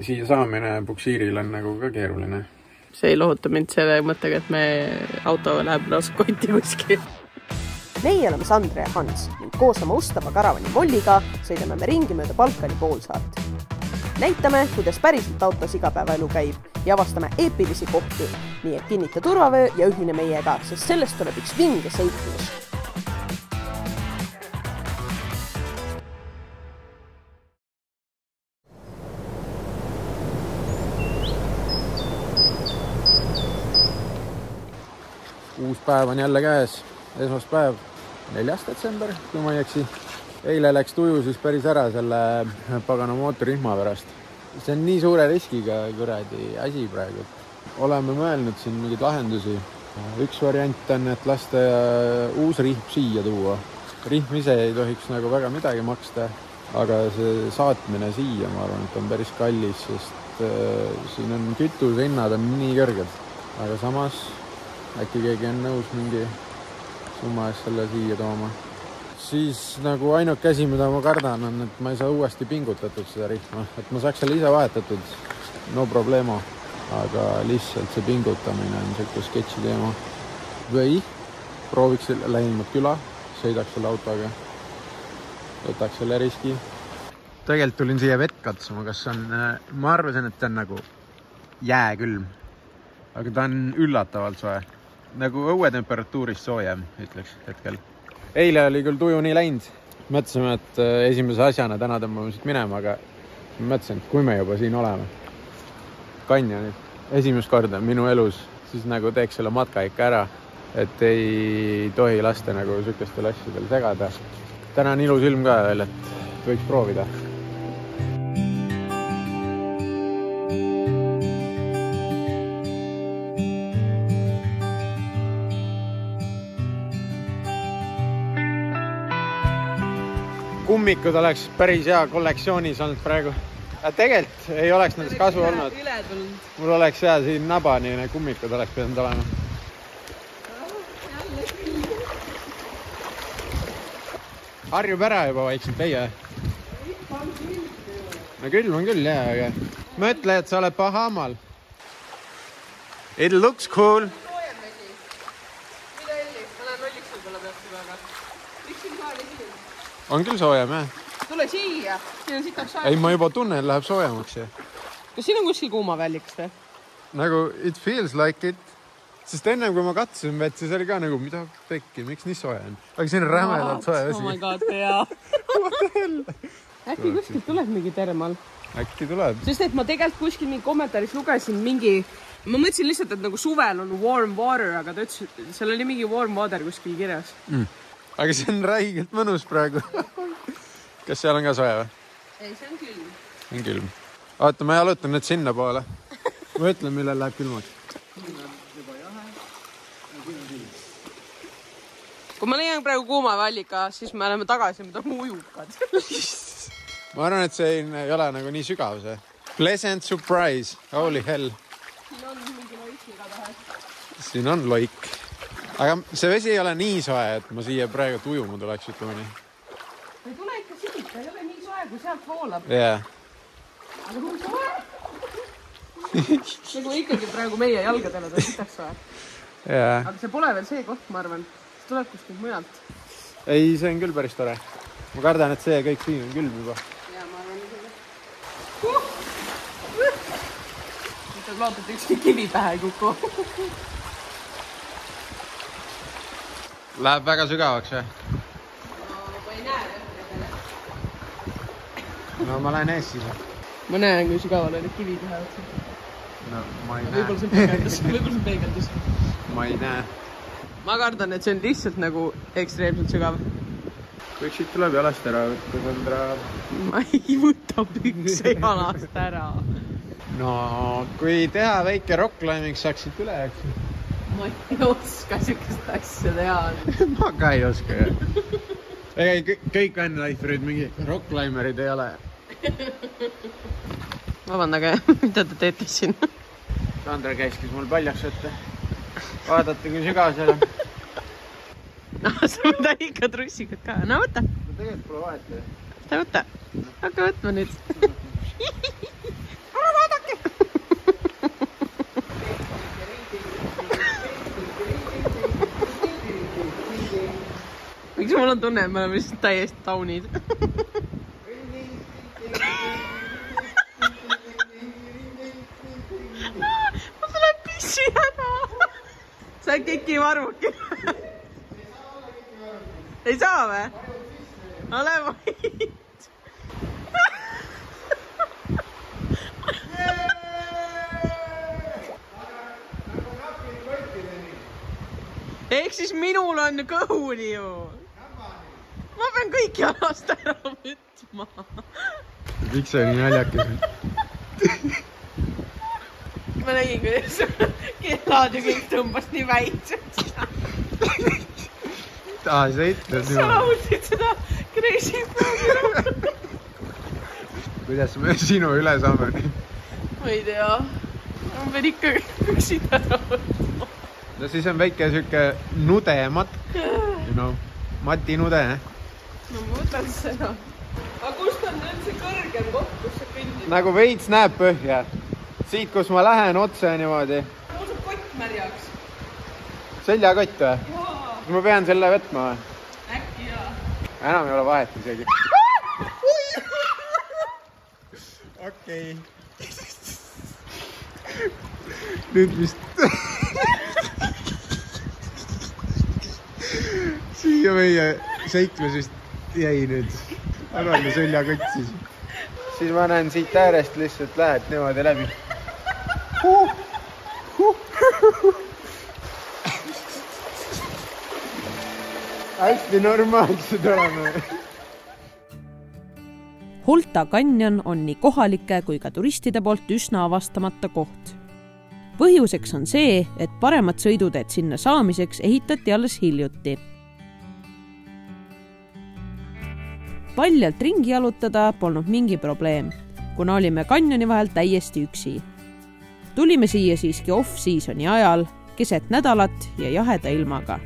siia saamine puksiiril on nagu ka keeruline. See ei lohuta mind selle mõttega, et me auto läheb lausa kotti kuskil. Meie oleme Sandra ja Hans ning koos oma ustava karavani Molliga sõidame me ringi mööda Balkani poolsaart. Näitame, kuidas päriselt autos igapäevaelu käib ja avastame eepilisi kohti, nii et kinnita turvavöö ja ühine meiega, sest sellest tuleb üks vinge sõitlus. Uus päev on jälle käes, esmaspäev, 4. detsember, kui ma ei eksi. Eile läks tuju siis päris ära selle pagana mootorihma pärast. See on nii suure riskiga kuradi asi praegu. Oleme mõelnud siin mingeid lahendusi. Üks variant on, et lasta uus rihm siia tuua. Rihm ise ei tohiks nagu väga midagi maksta, aga see saatmine siia, ma arvan, et on päris kallis, sest siin on kütusehinnad on nii kõrged. Aga samas äkki keegi on nõus mingi summa eest selle siia tooma. Siis nagu ainuke asi, mida ma kardan, on, et ma ei saa uuesti pingutatud seda rihma. Et ma saaks selle ise vahetatud, no problemo. Aga lihtsalt see pingutamine on selline sketši teema. Või prooviks lähimat küla, sõidaks selle autoga, võtaks selle riski. Tegelikult tulin siia vett katsuma, kas on, ma arvasin, et ta on nagu jääkülm. Aga ta on üllatavalt soe. Nagu õuetemperatuurist soojem, ütleks hetkel. Eile oli küll tuju nii läinud. Mõtlesime, et esimese asjana täna tõmbame siit minema, aga mõtlesin, et kui me juba siin oleme. Kanjonid esimest korda minu elus, siis nagu teeks selle matka ikka ära, et ei tohi lasta nagu sükestel asjadel segada. Täna on ilus ilm ka veel, et võiks proovida. Kummikud oleks päris hea kollektsioonis olnud praegu. Ja tegelikult ei oleks nendest kasu olnud. Mul oleks hea siin nabani need kummikud oleks pidanud olema. Harjub ära juba vaikselt teie. No külm on küll, jah, aga mõtle, et sa oled Bahamaal. It looks cool. On küll soojem, jah? Tule siia. Siin on sitaks soojem. Ei, ma juba tunnen, läheb soojemaks. Kas siin on kuskil kuuma välliks või? Nagu, it feels like it. Sest ennem kui ma katsusin vett, siis oli ka nagu, mida pekki, miks nii soe on? Aga siin on rämedalt soe vesi. Oh my god, jaa. What the hell? Äkki kuskil tuleb mingi termal? Äkki tuleb. Sest et ma tegelikult kuskil mingi kommentaaris lugesin mingi... Ma mõtlesin lihtsalt, et nagu suvel on warm water, aga ta ütles, seal oli mingi warm water kuskil kirjas. Aga see on räigelt mõnus praegu. Kas seal on ka soe või? Ei, see on külm. On külm. Oota, ma jalutan nüüd sinna poole. Ma ütlen, millal läheb külmaks. Kui ma leian praegu kuuma vallika, siis me oleme tagasi, me oleme ujukad. Ma arvan, et see ei ole nagu nii sügav see. Pleasant surprise. Holy hell. Siin on mingi loik igatahes. Siin on loik. Aga see vesi ei ole nii soe, et ma siia praegu ujuma tuleks, ütlema nii. Ei tule ikka siit, ei ole nii soe, kui sealt voolab. Yeah. Aga kui soe? Nagu ikkagi praegu meie jalgadele ta sitaks soe. Yeah. Aga see pole veel see koht, ma arvan. See tuleb kuskilt mujalt. Ei, see on küll päris tore. Ma kardan, et see kõik siin on külm juba. Jaa, ma arvan isegi. Nüüd lood, et ükski kivi pähe ei kuku. Läheb väga sügavaks või? No, ma ei näe veel. No ma lähen ees siis. Ma näen, kui sügaval olid kivid ühe otsa. No ma ei näe. Võib-olla see peegeldus. Võib-olla see peegeldus. Ma ei näe. Ma kardan, et see on lihtsalt nagu ekstreemselt sügav. Kõik siit tuleb jalast ära võtta, Sandra. Ma ei võta pükse jalast ära. No, kui teha väike rockclimbing, saaks siit üle, eks? Ma ei oska sükest asja teha. Ma ka ei oska, jah. Ega kõik vanliferid, mingi rockclimberid ei ole. Vabandage, mida te teete siin? Sandra käiskis mul paljaks võtta. Vaadata, kui sügav seal on. No, sa võta ikka trussikud ka. No, võta. No tegelikult pole vahet. Võta. Hakka võtma nüüd. Mul on tunne, et me oleme lihtsalt täiesti taunid. Ma tuleb pissi häda. Sa kiki varvuki. Ei saa või? Ole võid. Ehk siis minul on kõhuni ju. Ma pean kõik jalast ära võtma. Miks see nii naljakas? Ma nägin, kuidas kellad ja kõik tõmbas nii väiksed. Sa ütled Sa laulsid seda Crazy Frog'i. Kuidas me sinu üle saame nüüd? Ma ei tea. Ma pean ikka püksid ära võtma. No siis on väike süke nude matk. Mati nude, No ma võtan seda. Aga kust on nüüd see kõrgem koht, kus sa kõndid? Nagu veits näeb põhja. Siit, kus ma lähen otse niimoodi. Mul saab kott märjaks. Seljakott või? Jaa. Ma pean selle võtma või? Äkki jaa. Enam ei ole vahet isegi. Okei. Nüüd vist... Siia meie seiklusest jäi nüüd. Agarne seljakott siis. Siis ma näen siit äärest lihtsalt lähed niimoodi läbi. Hästi normaalsed oleme. Holta kanjon on nii kohalike kui ka turistide poolt üsna avastamata koht. Põhjuseks on see, et paremad sõiduteed sinna saamiseks ehitati alles hiljuti. Paljalt ringi jalutada polnud mingi probleem, kuna olime kanjoni vahel täiesti üksi. Tulime siia siiski off-seasoni ajal, keset nädalat ja jaheda ilmaga.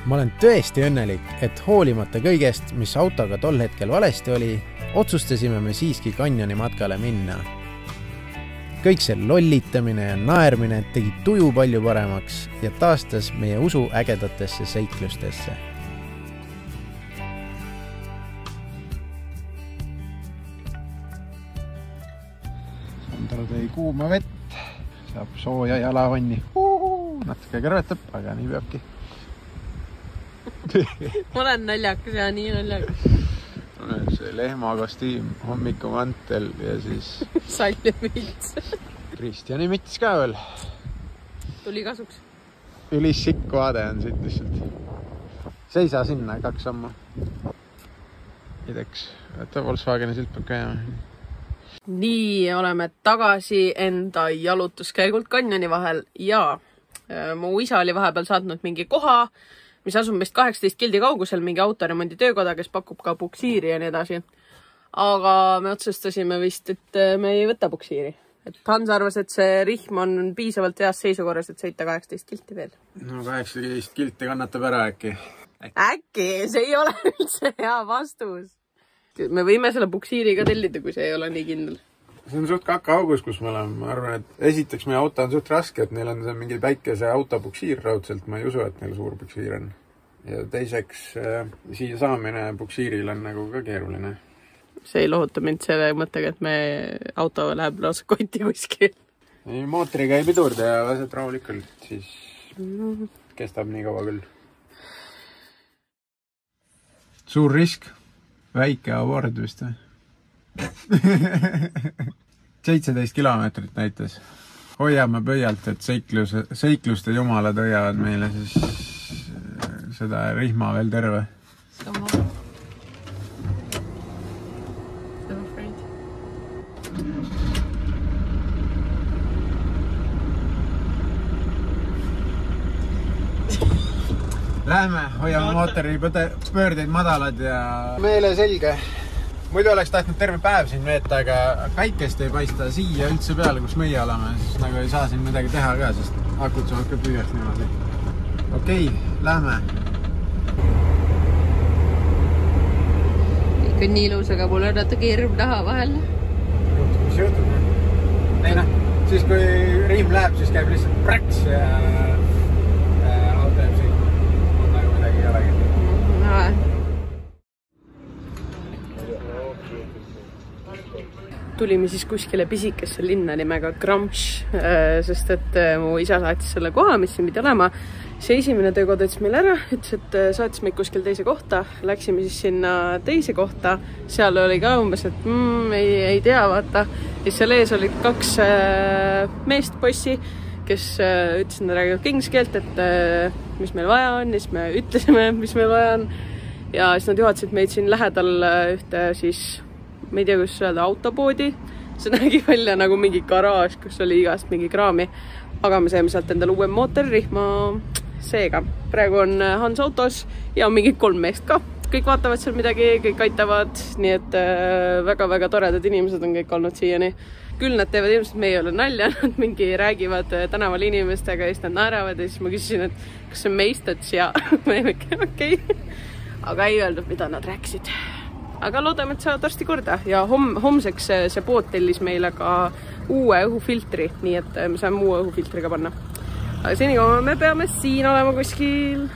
Ma olen tõesti õnnelik, et hoolimata kõigest, mis autoga tol hetkel valesti oli, otsustasime me siiski kanjoni matkale minna. Kõik see lollitamine ja naermine tegi tuju palju paremaks ja taastas meie usu ägedatesse seiklustesse. Sandro tõi kuuma vett, saab sooja jalavanni. Natuke kõrvetab, aga nii peabki. Ma olen naljakas ja nii naljakas. See lehmakostüüm, hommikumantel ja siis... Sallimits. Kristjani mits ka veel. Tuli kasuks. Ülissikk vaade on siit lihtsalt. Seisa sinna 2 samma. Ideks. Võtta Volkswageni silt peab käima. Nii oleme tagasi enda jalutuskäigult kanjoni vahel ja mu isa oli vahepeal saatnud mingi koha, mis asub meist 18 kildi kaugusel, mingi autoremondi töökoda, kes pakub ka puksiiri ja nii edasi. Aga me otsustasime vist, et me ei võta puksiiri. Et Hans arvas, et see rihm on piisavalt heas seisukorras, et sõita 18 kilti veel. No 18 kilti kannatab ära äkki. Äkki, see ei ole üldse hea vastus. Me võime selle puksiiri ka tellida, kui see ei ole nii kindel. See on suht kakaugus, kus me oleme. Ma arvan, et esiteks meie auto on suht raske, et neil on see mingi väikese autopuksiir raudselt. Ma ei usu, et neil suur puksiir on. Ja teiseks, siia saamine puksiiril on nagu ka keeruline. See ei lohuta mind selle mõttega, et me auto läheb lausa kotti kuskil. Mootriga ei pidurda ja lased rahulikult, siis kestab nii kaua küll. Suur risk. Väike abord vist või? 17 kilomeetrit näitas. Hoiame pöialt, et seikluste jumalad hoiavad meile siis seda rihma veel terve. Lähme, hoiame mootori pöördeid madalad ja meele selge. Muidu oleks tahtnud terve päev siin veeta, aga päikest ei paista siia üldse peale, kus meie oleme. Siis nagu ei saa siin midagi teha ka, sest akut saavad ka püüast niimoodi. Okei, lähme. Ikka nii ilus, aga mul on natuke hirm naha vahel. Mis juhtub? Ei noh, siis kui riim läheb, siis käib lihtsalt praks ja auto jääb sõitma. Tulime siis kuskile pisikesse linna nimega Gramš, sest et mu isa saatis selle koha, mis siin pidi olema. See esimene töökoda ütles meil ära, ütles, et saatis meid kuskil teise kohta. Läksime siis sinna teise kohta. Seal oli ka umbes, et ei tea, vaata. Ja seal ees olid 2 meest poissi, kes ütlesid, nad räägivad kingskeelt, et mis meil vaja on. Ja siis me ütlesime, mis meil vaja on. Ja siis nad juhatasid meid siin lähedal ühte siis... ma ei tea, kus öelda, autopoodi. See nägi välja nagu mingi garaaž, kus oli igast mingi kraami. Aga me saime sealt endale uue mootoririhma. Seega, praegu on Hans autos ja on mingid 3 meest ka. Kõik vaatavad seal midagi, kõik aitavad. Nii et väga-väga toredad inimesed on kõik olnud siiani. Küll nad teevad ilmselt, me ei ole nalja. Nad mingi räägivad tänaval inimestega ja siis nad naeravad. Ja siis ma küsisin, et kas see meist, et ja okei. Aga ei öeldud, mida nad rääkisid. Aga loodame, et saavad varsti korda ja homseks see pood tellis meile ka uue õhufiltri, nii et me saame uue õhufiltriga panna. Aga senikaua me peame siin olema kuskil.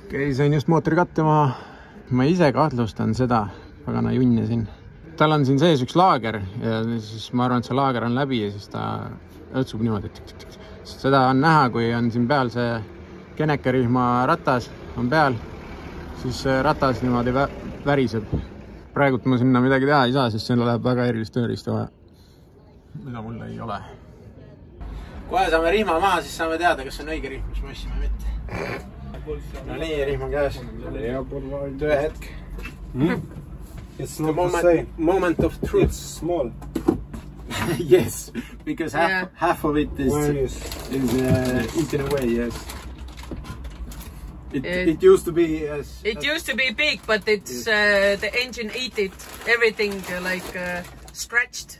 Okei, sain just mootori katte maha. Ma ise kahtlustan seda, pagana junni siin. Tal on siin sees üks laager ja siis ma arvan, et see laager on läbi ja siis ta õtsub niimoodi. Seda on näha, kui on siin peal see kenekerihma ratas on peal, siis ratas niimoodi väriseb. Praegult ma sinna midagi teha ei saa, sest sinna läheb väga erilist tööriista vaja. Mida mul ei ole. Kohe saame rihma maha, siis saame teada, kas on õige rihm, mis ma ossime mitte. No nii, rihm on käes. Töö hetk. It's not the same. Moment of truth. It's small. Yes, because half of it is eaten away, yes. It used to be as... It used to be big, but it's the engine ate it. Everything like scratched.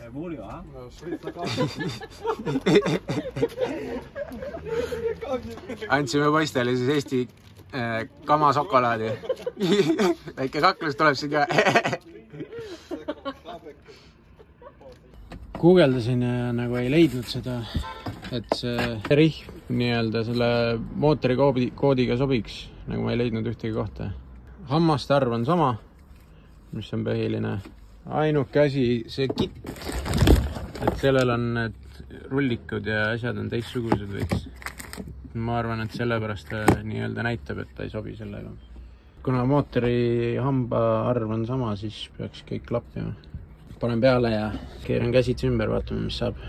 Andsime poistele siis Eesti kamasokolaadi. Väike kaklus tuleb siin ka. Guugeldasin ja nagu ei leidnud seda, et see rihm nii-öelda selle mootori koodiga sobiks, nagu ma ei leidnud ühtegi kohta. Hammaste arv on sama, mis on põhiline. Ainuke asi, see kitt, et sellel on need rullikud ja asjad on teistsugused võiks. Ma arvan, et sellepärast nii-öelda näitab, et ta ei sobi sellega. Kuna mootori hamba arv on sama, siis peaks kõik klappima. Panen peale ja keeran käsitsi ümber, vaatame, mis saab.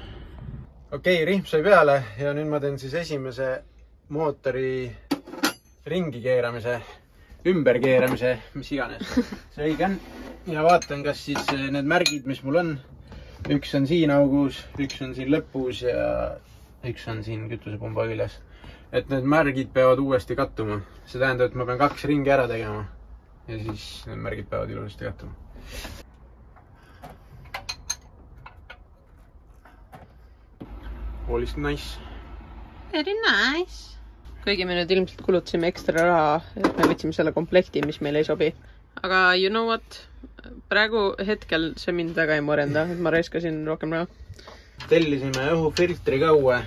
Okei, rihm sai peale ja nüüd ma teen siis esimese mootori ringi keeramise, ümber keeramise, mis iganes. See õige on. Ja vaatan, kas siis need märgid, mis mul on. Üks on siin augus, üks on siin lõpus ja üks on siin kütusepumba küljes. Et need märgid peavad uuesti kattuma. See tähendab, et ma pean 2 ringi ära tegema ja siis need märgid peavad ilusasti kattuma. All is nice. Very nice. Kuigi me nüüd ilmselt kulutasime ekstra raha, et me võtsime selle komplekti, mis meil ei sobi. Aga you know what? Praegu hetkel see mind väga ei morenda, et ma raiskasin rohkem raha. Tellisime õhufiltri ka uue.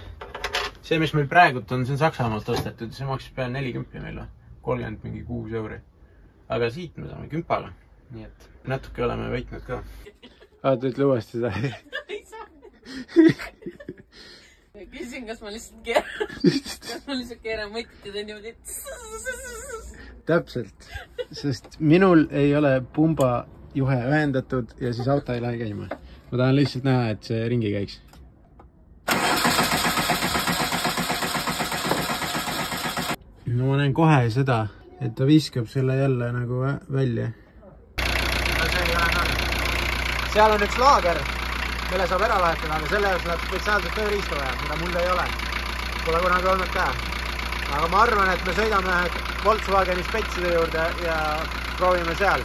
See, mis meil praegult on, see on Saksamaalt ostetud. See maksis peale 40 meil. 30 mingi 6 €. Aga siit me saame 10. Nii et natuke oleme võitnud ka. Vaata, ütle uuesti seda. Ei saa. Küsin, kas ma lihtsalt keeran mõtted ja niimoodi. Täpselt, sest minul ei ole pumba juhe ühendatud ja siis auto ei lähe käima. Ma tahan lihtsalt näha, et see ringi käiks. No ma näen kohe seda, et ta viskab selle jälle nagu välja. Seal on üks laager, mille saab ära vahetada, aga selle jaoks läheb spetsiaalselt tööriista vaja, mida mul ei ole. Pole kunagi olnud ka. Aga ma arvan, et me sõidame Volkswageni spetside juurde ja proovime seal.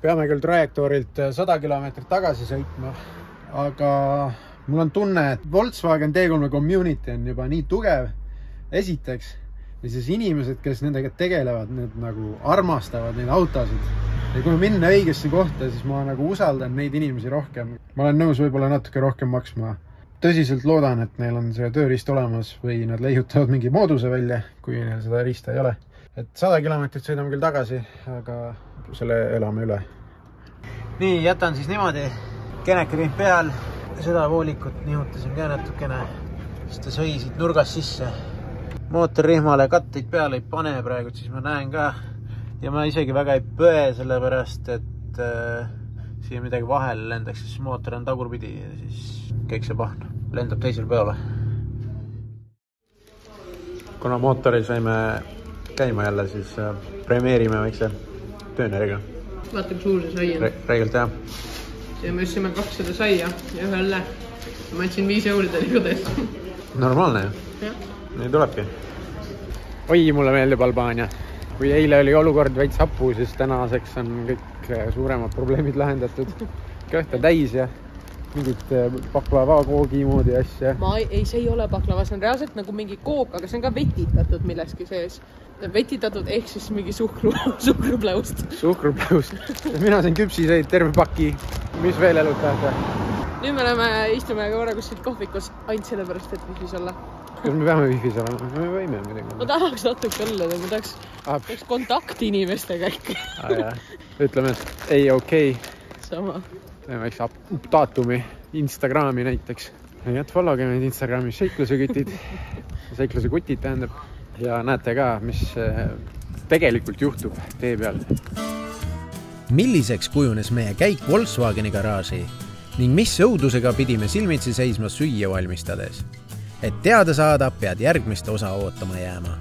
Peame küll trajektoorilt 100 kilomeetrit tagasi sõitma, aga mul on tunne, et Volkswagen T3 community on juba nii tugev. Esiteks, ja siis inimesed, kes nendega tegelevad, need nagu armastavad neid autosid. Ja kui minna õigesse kohta, siis ma nagu usaldan neid inimesi rohkem. Ma olen nõus võib-olla natuke rohkem maksma. Tõsiselt loodan, et neil on see tööriist olemas või nad leiutavad mingi mooduse välja, kui neil seda riista ei ole. Et 100 kilomeetrit sõidame küll tagasi, aga selle elame üle. nii, jätan siis niimoodi kenekri peal. Seda voolikut nihutasin ka natukene, siis ta sõi siit nurgast sisse. Mootorrihmale katteid peale ei pane praegu, siis ma näen ka. Ja ma isegi väga ei põe, sellepärast, et siia midagi vahele lendaks, siis mootor on tagurpidi ja siis kõik see pahn lendab teisel peale. Kuna mootori saime käima jälle, siis premeerime väikse tööneriga. Vaata, kui suur see sai on. Räigelt, jah. Ja me üstsime 200 saia ja ühe õlle. Ma ütsin 5 euride kodes. Normaalne ju. Ja. Nii tulebki. Oi, mulle meeldib Albaania. Kui eile oli olukord veits hapu, siis tänaseks on kõik suuremad probleemid lahendatud. Kõhta täis ja mingit baklava koogi moodi asja. Ei, see ei ole baklava, see on reaalselt nagu mingi kook, aga see on ka vetitatud milleski sees. Vetitatud ehk siis mingi suhkrupläust. Suhkrupläust. Mina sain küpsiseid terve paki. Mis veel elud tahta? Nüüd me istume korra kuskilt kohvikus ainult sellepärast, et wifis olla. Kas me peame wifis olema? Me võime midagi. Ma tahaks natuke olla, ma tahaks kontakti inimestega ikka. Ütleme, et ei okei. Sama. Teeme väikse updatumi Instagrami näiteks. Nii, et followge meid Instagramis seiklusekutid. Seiklusekutid tähendab. Ja näete ka, mis tegelikult juhtub tee peal. Milliseks kujunes meie käik Volkswageni garaaži ning mis õudusega pidime silmitsi seisma süüa valmistades? Et teada saada, pead järgmist osa ootama jääma.